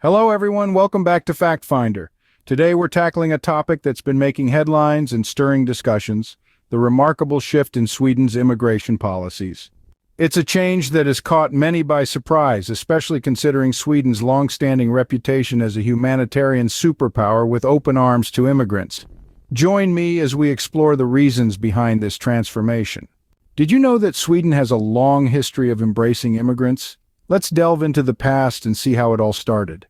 Hello everyone, welcome back to Fact Finder. Today we're tackling a topic that's been making headlines and stirring discussions, the remarkable shift in Sweden's immigration policies. It's a change that has caught many by surprise, especially considering Sweden's long-standing reputation as a humanitarian superpower with open arms to immigrants. Join me as we explore the reasons behind this transformation. Did you know that Sweden has a long history of embracing immigrants? Let's delve into the past and see how it all started.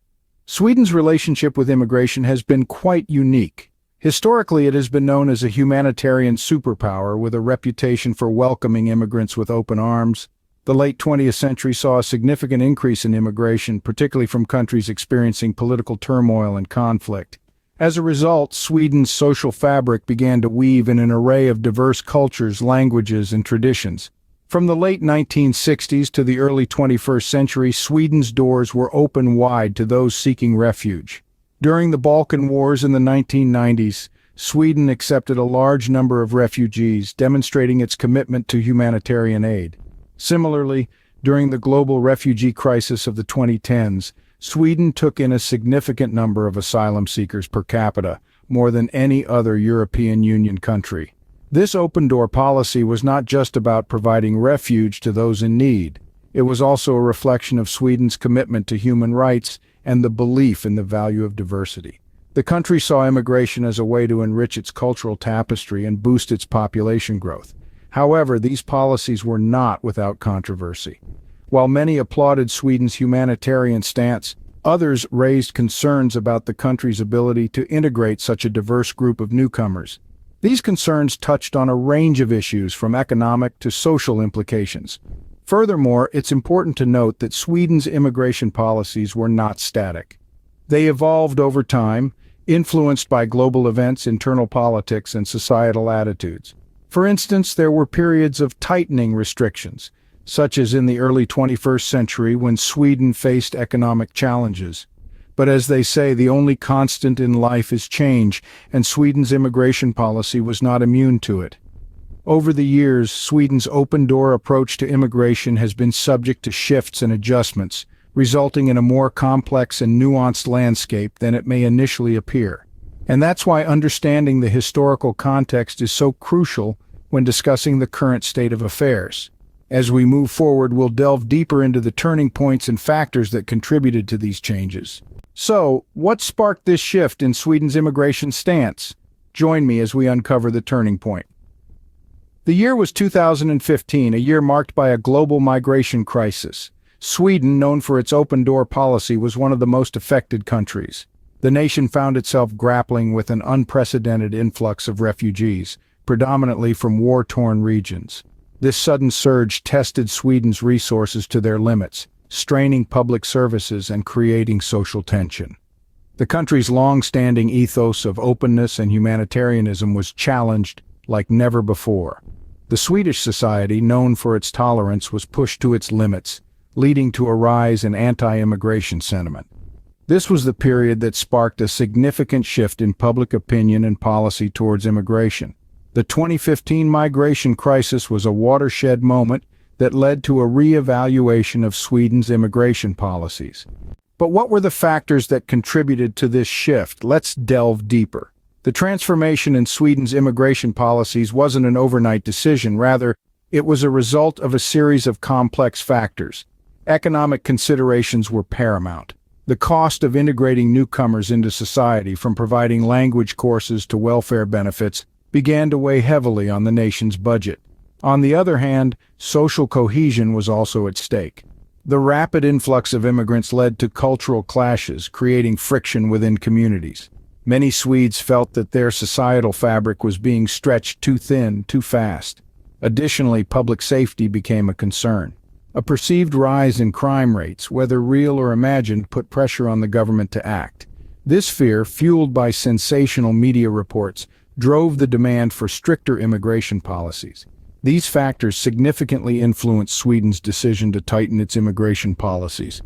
Sweden's relationship with immigration has been quite unique. Historically, it has been known as a humanitarian superpower with a reputation for welcoming immigrants with open arms. The late 20th century saw a significant increase in immigration, particularly from countries experiencing political turmoil and conflict. As a result, Sweden's social fabric began to weave in an array of diverse cultures, languages, and traditions. From the late 1960s to the early 21st century, Sweden's doors were open wide to those seeking refuge. During the Balkan Wars in the 1990s, Sweden accepted a large number of refugees, demonstrating its commitment to humanitarian aid. Similarly, during the global refugee crisis of the 2010s, Sweden took in a significant number of asylum seekers per capita, more than any other European Union country. This open-door policy was not just about providing refuge to those in need. It was also a reflection of Sweden's commitment to human rights and the belief in the value of diversity. The country saw immigration as a way to enrich its cultural tapestry and boost its population growth. However, these policies were not without controversy. While many applauded Sweden's humanitarian stance, others raised concerns about the country's ability to integrate such a diverse group of newcomers. These concerns touched on a range of issues from economic to social implications. Furthermore, it's important to note that Sweden's immigration policies were not static. They evolved over time, influenced by global events, internal politics, and societal attitudes. For instance, there were periods of tightening restrictions, such as in the early 21st century when Sweden faced economic challenges. But as they say, the only constant in life is change, and Sweden's immigration policy was not immune to it. Over the years, Sweden's open-door approach to immigration has been subject to shifts and adjustments, resulting in a more complex and nuanced landscape than it may initially appear. And that's why understanding the historical context is so crucial when discussing the current state of affairs. As we move forward, we'll delve deeper into the turning points and factors that contributed to these changes. So, what sparked this shift in Sweden's immigration stance? Join me as we uncover the turning point. The year was 2015, a year marked by a global migration crisis. Sweden, known for its open-door policy, was one of the most affected countries. The nation found itself grappling with an unprecedented influx of refugees, predominantly from war-torn regions. This sudden surge tested Sweden's resources to their limits, straining public services and creating social tension. The country's long-standing ethos of openness and humanitarianism was challenged like never before. The Swedish society, known for its tolerance, was pushed to its limits, leading to a rise in anti-immigration sentiment. This was the period that sparked a significant shift in public opinion and policy towards immigration. The 2015 migration crisis was a watershed moment that led to a re-evaluation of Sweden's immigration policies. But what were the factors that contributed to this shift? Let's delve deeper. The transformation in Sweden's immigration policies wasn't an overnight decision. Rather, it was a result of a series of complex factors. Economic considerations were paramount. The cost of integrating newcomers into society, from providing language courses to welfare benefits, began to weigh heavily on the nation's budget. On the other hand, social cohesion was also at stake. The rapid influx of immigrants led to cultural clashes, creating friction within communities. Many Swedes felt that their societal fabric was being stretched too thin, too fast. Additionally, public safety became a concern. A perceived rise in crime rates, whether real or imagined, put pressure on the government to act. This fear, fueled by sensational media reports, drove the demand for stricter immigration policies. These factors significantly influenced Sweden's decision to tighten its immigration policies.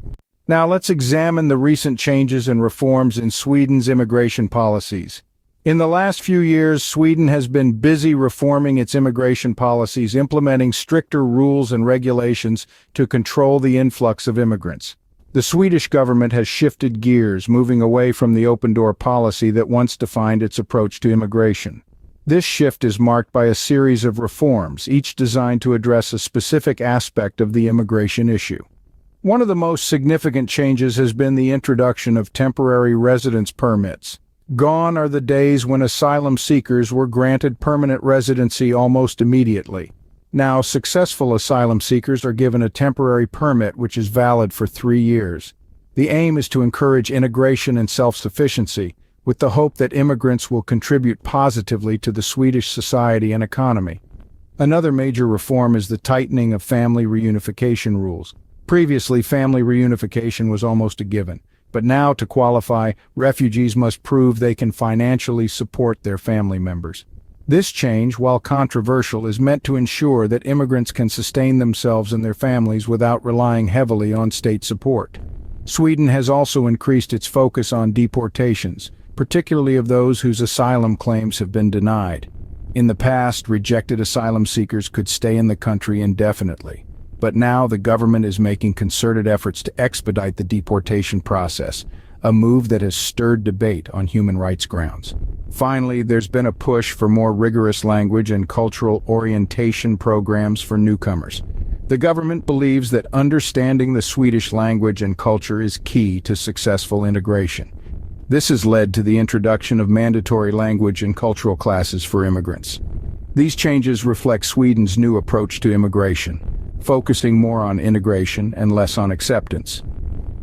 Now let's examine the recent changes and reforms in Sweden's immigration policies. In the last few years, Sweden has been busy reforming its immigration policies, implementing stricter rules and regulations to control the influx of immigrants. The Swedish government has shifted gears, moving away from the open-door policy that once defined its approach to immigration. This shift is marked by a series of reforms, each designed to address a specific aspect of the immigration issue. One of the most significant changes has been the introduction of temporary residence permits. Gone are the days when asylum seekers were granted permanent residency almost immediately. Now, successful asylum seekers are given a temporary permit which is valid for 3 years. The aim is to encourage integration and self-sufficiency, with the hope that immigrants will contribute positively to the Swedish society and economy. Another major reform is the tightening of family reunification rules. Previously, family reunification was almost a given, but now, to qualify, refugees must prove they can financially support their family members. This change, while controversial, is meant to ensure that immigrants can sustain themselves and their families without relying heavily on state support. Sweden has also increased its focus on deportations, particularly of those whose asylum claims have been denied. In the past, rejected asylum seekers could stay in the country indefinitely, but now the government is making concerted efforts to expedite the deportation process, a move that has stirred debate on human rights grounds. Finally, there's been a push for more rigorous language and cultural orientation programs for newcomers. The government believes that understanding the Swedish language and culture is key to successful integration. This has led to the introduction of mandatory language and cultural classes for immigrants. These changes reflect Sweden's new approach to immigration, focusing more on integration and less on acceptance.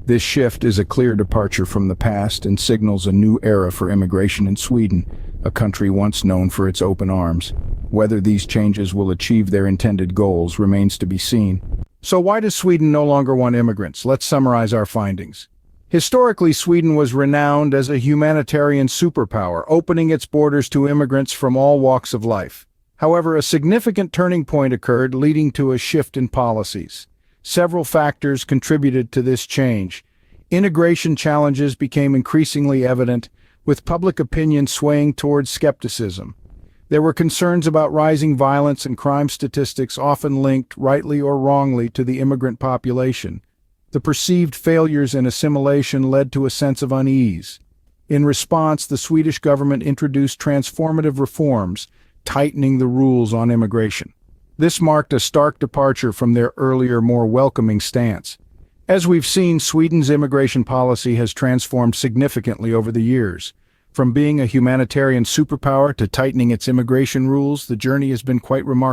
This shift is a clear departure from the past and signals a new era for immigration in Sweden, a country once known for its open arms. Whether these changes will achieve their intended goals remains to be seen. So why does Sweden no longer want immigrants? Let's summarize our findings. Historically, Sweden was renowned as a humanitarian superpower, opening its borders to immigrants from all walks of life. However, a significant turning point occurred, leading to a shift in policies. Several factors contributed to this change. Integration challenges became increasingly evident, with public opinion swaying towards skepticism. There were concerns about rising violence and crime statistics, often linked, rightly or wrongly, to the immigrant population. The perceived failures in assimilation led to a sense of unease. In response, the Swedish government introduced transformative reforms, tightening the rules on immigration. This marked a stark departure from their earlier, more welcoming stance. As we've seen, Sweden's immigration policy has transformed significantly over the years. From being a humanitarian superpower to tightening its immigration rules, the journey has been quite remarkable.